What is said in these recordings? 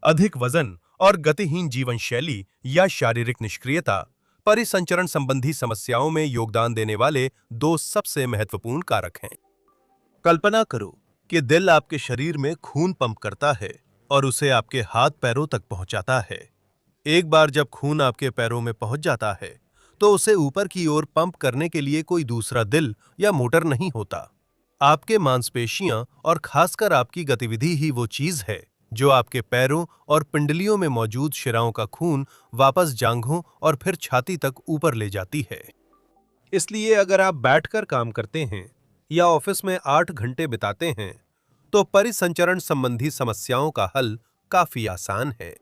अधिक वजन और गतिहीन जीवन शैली या शारीरिक निष्क्रियता परिसंचरण संबंधी समस्याओं में योगदान देने वाले दो सबसे महत्वपूर्ण कारक हैं। कल्पना करो कि दिल आपके शरीर में खून पंप करता है और उसे आपके हाथ पैरों तक पहुंचाता है। एक बार जब खून आपके पैरों में पहुंच जाता है तो उसे ऊपर की ओर पंप करने के लिए कोई दूसरा दिल या मोटर नहीं होता। आपके मांसपेशियां और खासकर आपकी गतिविधि ही वो चीज है जो आपके पैरों और पिंडलियों में मौजूद शिराओं का खून वापस जांघों और फिर छाती तक ऊपर ले जाती है। इसलिए अगर आप बैठकर काम करते हैं या ऑफिस में 8 घंटे बिताते हैं तो परिसंचरण संबंधी समस्याओं का हल काफी आसान है।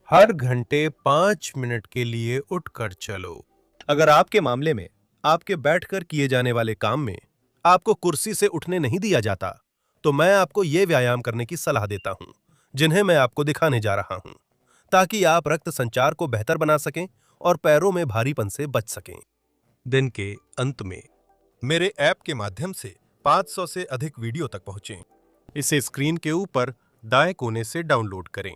हर घंटे 5 मिनट के लिए उठकर चलो। अगर आपके मामले में आपके बैठकर किए जाने वाले काम में आपको कुर्सी से उठने नहीं दिया जाता तो मैं आपको ये व्यायाम करने की सलाह देता हूं जिन्हें मैं आपको दिखाने जा रहा हूं, ताकि आप रक्त संचार को बेहतर बना सकें और पैरों में भारीपन से बच सकें। दिन के अंत में मेरे ऐप के माध्यम से 500 से अधिक वीडियो तक पहुंचें। इसे स्क्रीन के ऊपर दाएं कोने से डाउनलोड करें।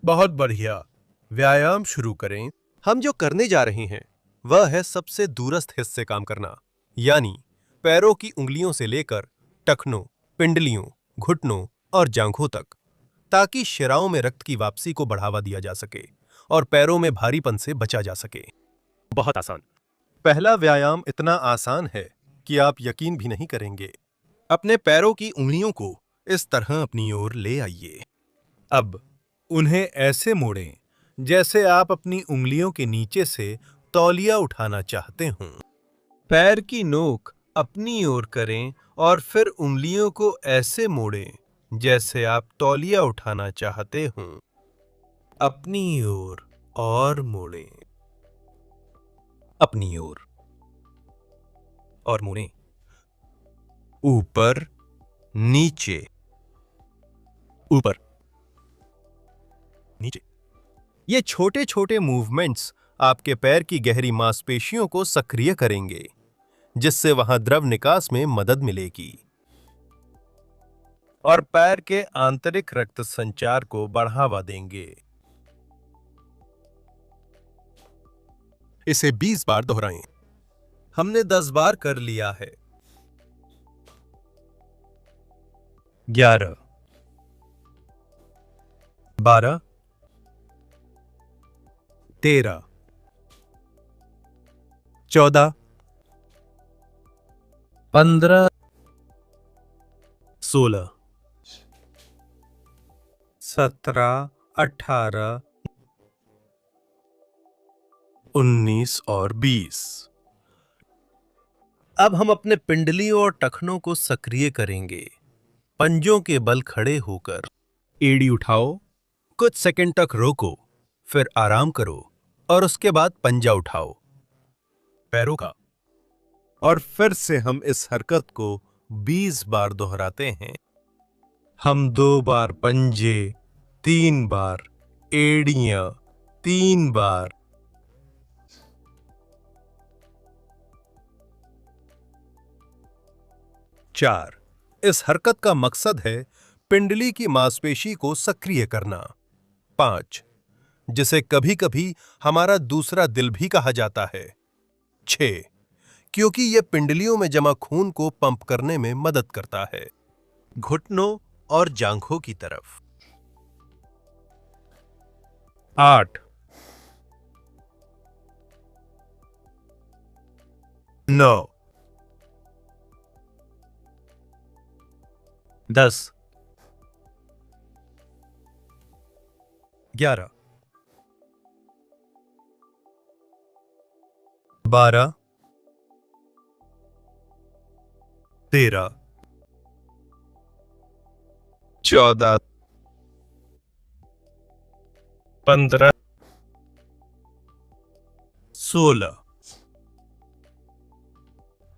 बहुत बढ़िया, व्यायाम शुरू करें। हम जो करने जा रहे हैं वह है सबसे दूरस्थ हिस्से काम करना, यानी पैरों की उंगलियों से लेकर टखनों, पिंडलियों, घुटनों और जांघों तक, ताकि शिराओं में रक्त की वापसी को बढ़ावा दिया जा सके और पैरों में भारीपन से बचा जा सके। बहुत आसान। पहला व्यायाम इतना आसान है कि आप यकीन भी नहीं करेंगे। अपने पैरों की उंगलियों को इस तरह अपनी ओर ले आइए। अब उन्हें ऐसे मोड़ें जैसे आप अपनी उंगलियों के नीचे से तौलिया उठाना चाहते हों। पैर की नोक अपनी ओर करें और फिर उंगलियों को ऐसे मोड़ें जैसे आप तौलिया उठाना चाहते हों। अपनी ओर और मोड़ें। अपनी ओर और मोड़ें। ऊपर, नीचे, ऊपर, नीचे। ये छोटे छोटे मूवमेंट्स आपके पैर की गहरी मांसपेशियों को सक्रिय करेंगे, जिससे वहां द्रव निकास में मदद मिलेगी और पैर के आंतरिक रक्त संचार को बढ़ावा देंगे। इसे 20 बार दोहराएं। हमने 10 बार कर लिया है। 11, 12, 13, 14, 15, 16, 17, 18, 19 और 20। अब हम अपने पिंडलियों और टखनों को सक्रिय करेंगे। पंजों के बल खड़े होकर एड़ी उठाओ, कुछ सेकंड तक रोको, फिर आराम करो और उसके बाद पंजा उठाओ पैरों का। और फिर से हम इस हरकत को 20 बार दोहराते हैं। हम 2 बार पंजे, 3 बार एड़ियां, 3 बार 4। इस हरकत का मकसद है पिंडली की मांसपेशी को सक्रिय करना। 5, जिसे कभी कभी हमारा दूसरा दिल भी कहा जाता है। 6, क्योंकि यह पिंडलियों में जमा खून को पंप करने में मदद करता है, घुटनों और जांघों की तरफ। 8, 9, 10, 11, 12, 13, 14, 15, 16,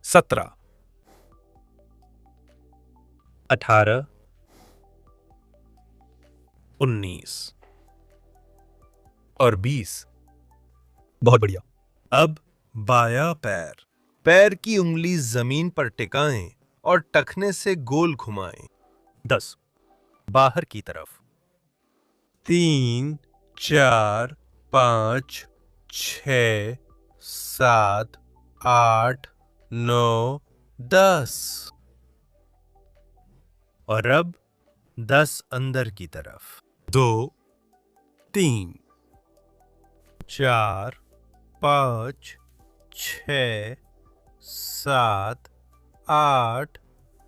17, 18, 19 और 20। बहुत बढ़िया। अब बायां पैर। पैर की उंगली जमीन पर टिकाएं और टखने से गोल घुमाएं। 10, बाहर की तरफ। 3, 4, 5, 6, 7, 8, 9, 10। और अब 10 अंदर की तरफ। 2, 3, 4, 5, 6, 7, 8,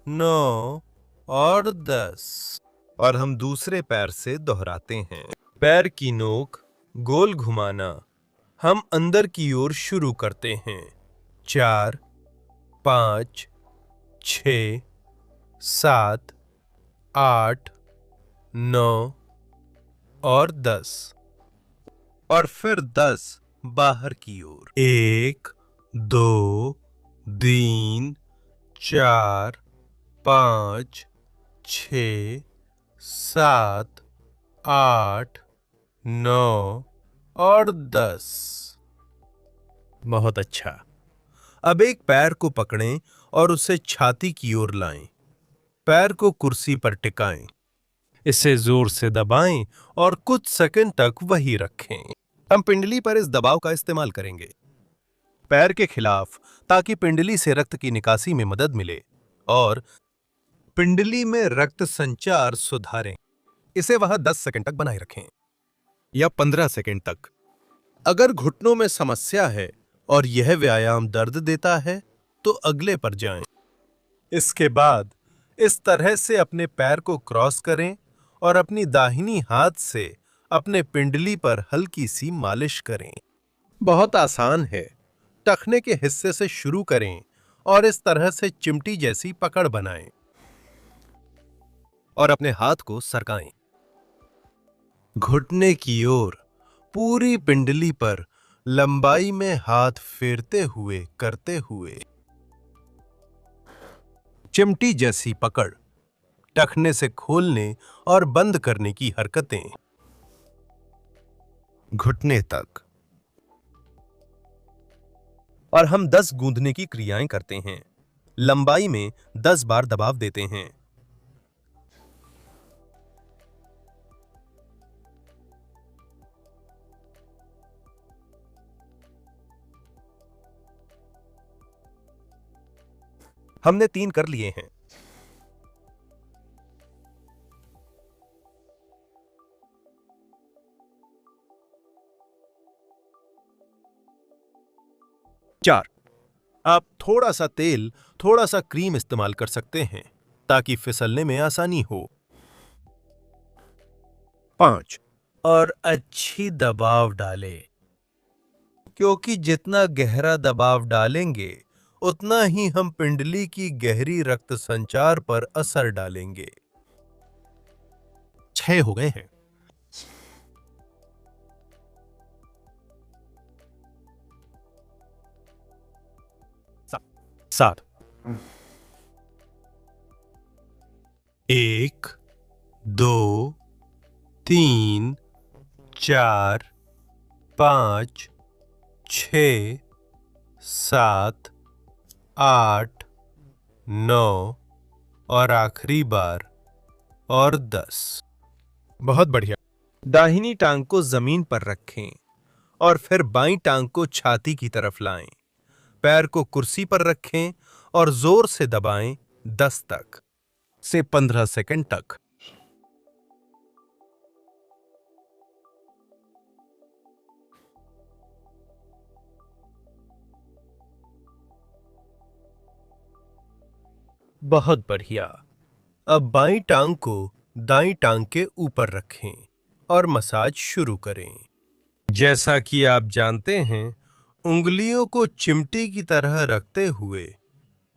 9 और 10। और हम दूसरे पैर से दोहराते हैं। पैर की नोक गोल घुमाना। हम अंदर की ओर शुरू करते हैं। 4, 5, 6, 7, 8, 9 और 10। और फिर 10 बाहर की ओर। 1, 2, 3, 4, 5, 6, 7, 8, 9 और 10। बहुत अच्छा। अब एक पैर को पकड़ें और उसे छाती की ओर लाएं। पैर को कुर्सी पर टिकाएं। इसे जोर से दबाएं और कुछ सेकंड तक वही रखें। हम पिंडली पर इस दबाव का इस्तेमाल करेंगे पैर के खिलाफ, ताकि पिंडली से रक्त की निकासी में मदद मिले और पिंडली में रक्त संचार सुधारें। इसे वहां 10 सेकंड तक बनाए रखें या 15 सेकंड तक। अगर घुटनों में समस्या है और यह व्यायाम दर्द देता है तो अगले पर जाएं। इसके बाद इस तरह से अपने पैर को क्रॉस करें और अपनी दाहिनी हाथ से अपने पिंडली पर हल्की सी मालिश करें। बहुत आसान है। टखने के हिस्से से शुरू करें और इस तरह से चिमटी जैसी पकड़ बनाएं और अपने हाथ को सरकाएं। घुटने की ओर पूरी पिंडली पर लंबाई में हाथ फेरते हुए करते हुए चिमटी जैसी पकड़, टखने से खोलने और बंद करने की हरकतें। घुटने तक। और हम 10 गूंदने की क्रियाएं करते हैं। लंबाई में 10 बार दबाव देते हैं। हमने 3 कर लिए हैं। चार, आप थोड़ा सा तेल, थोड़ा सा क्रीम इस्तेमाल कर सकते हैं ताकि फिसलने में आसानी हो। 5, और अच्छी दबाव डालें, क्योंकि जितना गहरा दबाव डालेंगे उतना ही हम पिंडली की गहरी रक्त संचार पर असर डालेंगे। 6 हो गए हैं। 7, 1, 2, 3, 4, 5, 6, 7, 8, 9 और आखिरी बार और 10। बहुत बढ़िया। दाहिनी टांग को जमीन पर रखें और फिर बाईं टांग को छाती की तरफ लाएं। पैर को कुर्सी पर रखें और जोर से दबाएं 10 तक से 15 सेकंड तक। बहुत बढ़िया। अब बाईं टांग को दाईं टांग के ऊपर रखें और मसाज शुरू करें। जैसा कि आप जानते हैं, उंगलियों को चिमटी की तरह रखते हुए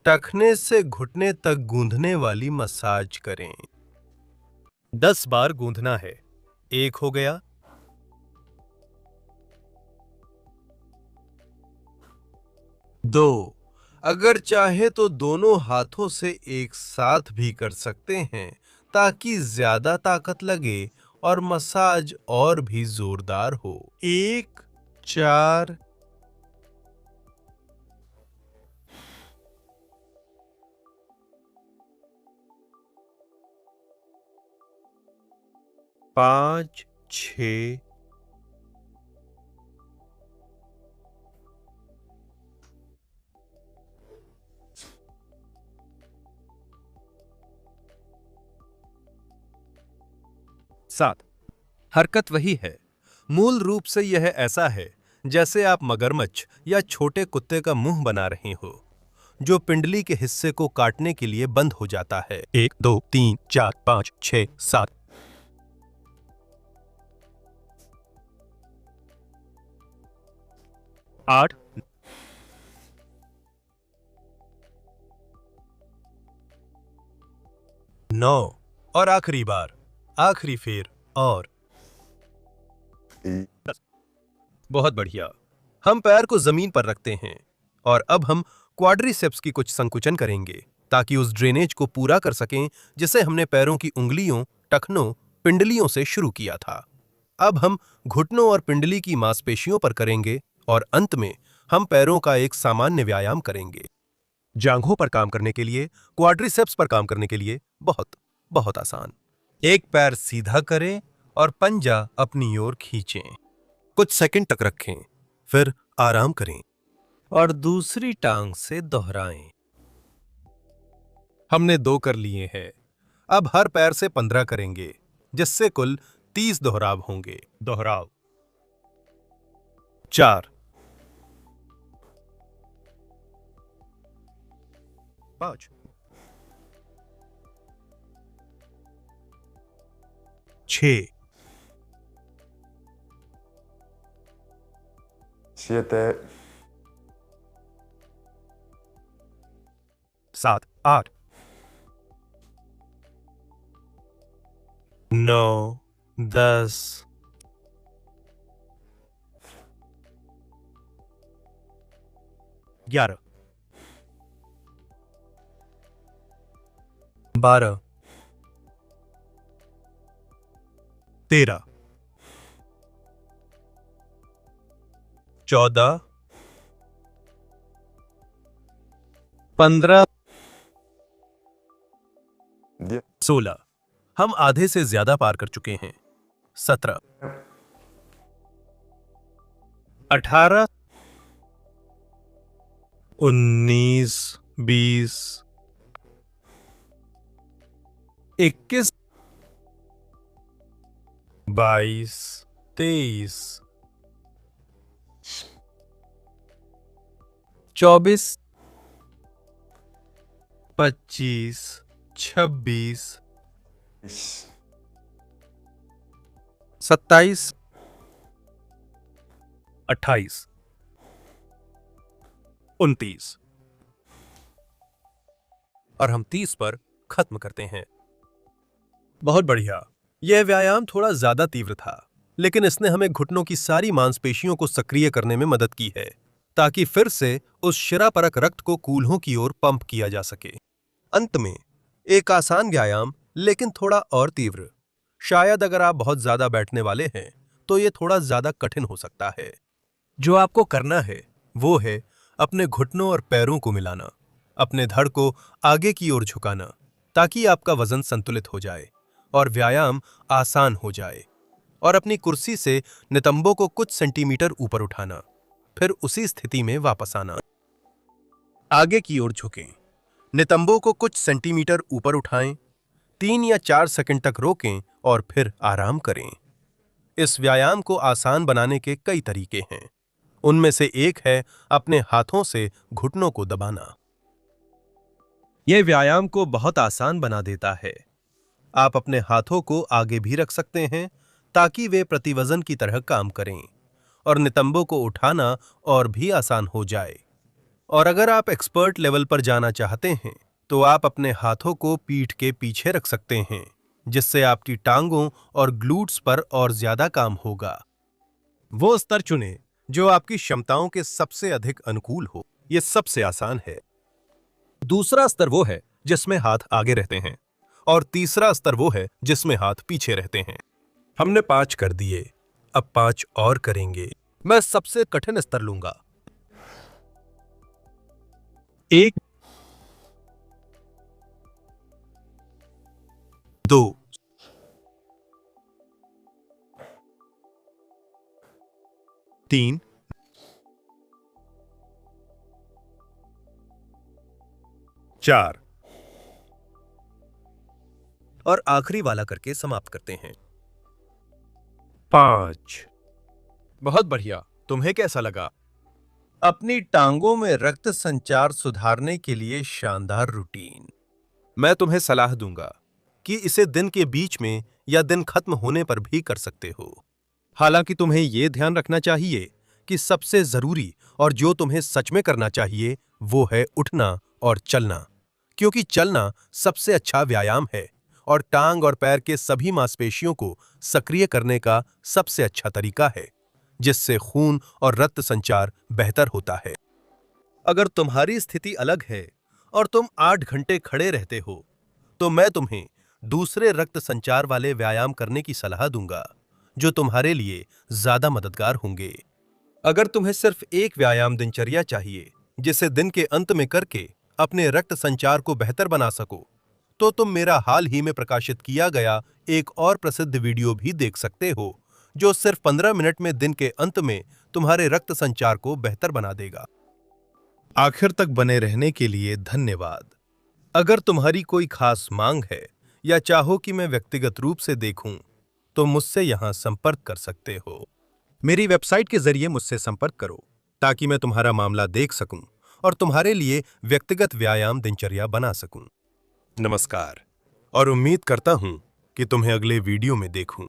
टखने से घुटने तक गूंदने वाली मसाज करें। 10 बार गूंदना है। 1 हो गया। 2, अगर चाहे तो दोनों हाथों से एक साथ भी कर सकते हैं ताकि ज्यादा ताकत लगे और मसाज और भी जोरदार हो। 1, 4, 5, 6, 7। हरकत वही है। मूल रूप से यह ऐसा है जैसे आप मगरमच्छ या छोटे कुत्ते का मुंह बना रहे हो, जो पिंडली के हिस्से को काटने के लिए बंद हो जाता है। 1, 2, 3, 4, 5, 6, 7। 8, 9 और आखिरी बार, आखिरी फेर और 10। बहुत बढ़िया। हम पैर को जमीन पर रखते हैं और अब हम क्वाड्रिसेप्स की कुछ संकुचन करेंगे ताकि उस ड्रेनेज को पूरा कर सकें जिसे हमने पैरों की उंगलियों, टखनों, पिंडलियों से शुरू किया था। अब हम घुटनों और पिंडली की मांसपेशियों पर करेंगे और अंत में हम पैरों का एक सामान्य व्यायाम करेंगे। जांघों पर काम करने के लिए, क्वाड्रिसेप्स पर काम करने के लिए बहुत बहुत आसान। एक पैर सीधा करें और पंजा अपनी ओर खींचें। कुछ सेकंड तक रखें, फिर आराम करें और दूसरी टांग से दोहराएं। हमने 2 कर लिए हैं। अब हर पैर से 15 करेंगे, जिससे कुल 30 दोहराव होंगे। दोहराव 4, 5, 6, 7, 7, 8, 9, 10, 11, 12, 13, 14, 15, 10, 16। हम आधे से ज्यादा पार कर चुके हैं। 17, 18, 19, 20, 21, 22, 23, 24, 25, 26, 27, 28, 29 और हम 30 पर खत्म करते हैं। बहुत बढ़िया। यह व्यायाम थोड़ा ज्यादा तीव्र था, लेकिन इसने हमें घुटनों की सारी मांसपेशियों को सक्रिय करने में मदद की है, ताकि फिर से उस शिरापरक रक्त को कूल्हों की ओर पंप किया जा सके। अंत में एक आसान व्यायाम, लेकिन थोड़ा और तीव्र। शायद अगर आप बहुत ज्यादा बैठने वाले हैं तो यह थोड़ा ज्यादा कठिन हो सकता है। जो आपको करना है वो है अपने घुटनों और पैरों को मिलाना, अपने धड़ को आगे की ओर झुकाना ताकि आपका वजन संतुलित हो जाए और व्यायाम आसान हो जाए, और अपनी कुर्सी से नितंबों को कुछ सेंटीमीटर ऊपर उठाना, फिर उसी स्थिति में वापस आना। आगे की ओर झुकें, नितंबों को कुछ सेंटीमीटर ऊपर उठाएं, 3 या 4 सेकंड तक रोकें और फिर आराम करें। इस व्यायाम को आसान बनाने के कई तरीके हैं। उनमें से एक है अपने हाथों से घुटनों को दबाना। यह व्यायाम को बहुत आसान बना देता है। आप अपने हाथों को आगे भी रख सकते हैं ताकि वे प्रतिवजन की तरह काम करें, और नितंबों को उठाना और भी आसान हो जाए। और अगर आप एक्सपर्ट लेवल पर जाना चाहते हैं तो आप अपने हाथों को पीठ के पीछे रख सकते हैं, जिससे आपकी टांगों और ग्लूट्स पर और ज्यादा काम होगा। वो स्तर चुनें जो आपकी क्षमताओं के सबसे अधिक अनुकूल हो। यह सबसे आसान है। दूसरा स्तर वो है जिसमें हाथ आगे रहते हैं, और तीसरा स्तर वो है जिसमें हाथ पीछे रहते हैं। हमने 5 कर दिए, अब 5 और करेंगे। मैं सबसे कठिन स्तर लूंगा। 1, 2, 3, 4 और आखिरी वाला करके समाप्त करते हैं। 5। बहुत बढ़िया। तुम्हें कैसा लगा? अपनी टांगों में रक्त संचार सुधारने के लिए शानदार रूटीन। मैं तुम्हें सलाह दूंगा कि इसे दिन के बीच में या दिन खत्म होने पर भी कर सकते हो। हालांकि तुम्हें यह ध्यान रखना चाहिए कि सबसे जरूरी और जो तुम्हें सच में करना चाहिए वो है उठना और चलना, क्योंकि चलना सबसे अच्छा व्यायाम है और टांग और पैर के सभी मांसपेशियों को सक्रिय करने का सबसे अच्छा तरीका है, जिससे खून और रक्त संचार बेहतर होता है। अगर तुम्हारी स्थिति अलग है और तुम 8 घंटे खड़े रहते हो, तो मैं तुम्हें दूसरे रक्त संचार वाले व्यायाम करने की सलाह दूंगा, जो तुम्हारे लिए ज्यादा मददगार होंगे। अगर तुम्हें सिर्फ एक व्यायाम दिनचर्या चाहिए, जिसे दिन के अंत में करके अपने रक्त संचार को बेहतर बना सको, तो तुम मेरा हाल ही में प्रकाशित किया गया एक और प्रसिद्ध वीडियो भी देख सकते हो, जो सिर्फ 15 मिनट में दिन के अंत में तुम्हारे रक्त संचार को बेहतर बना देगा। आखिर तक बने रहने के लिए धन्यवाद। अगर तुम्हारी कोई खास मांग है या चाहो कि मैं व्यक्तिगत रूप से देखूं, तो मुझसे यहां संपर्क कर सकते हो। मेरी वेबसाइट के जरिए मुझसे संपर्क करो ताकि मैं तुम्हारा मामला देख सकूं और तुम्हारे लिए व्यक्तिगत व्यायाम दिनचर्या बना सकूं। नमस्कार और उम्मीद करता हूं कि तुम्हें अगले वीडियो में देखूं।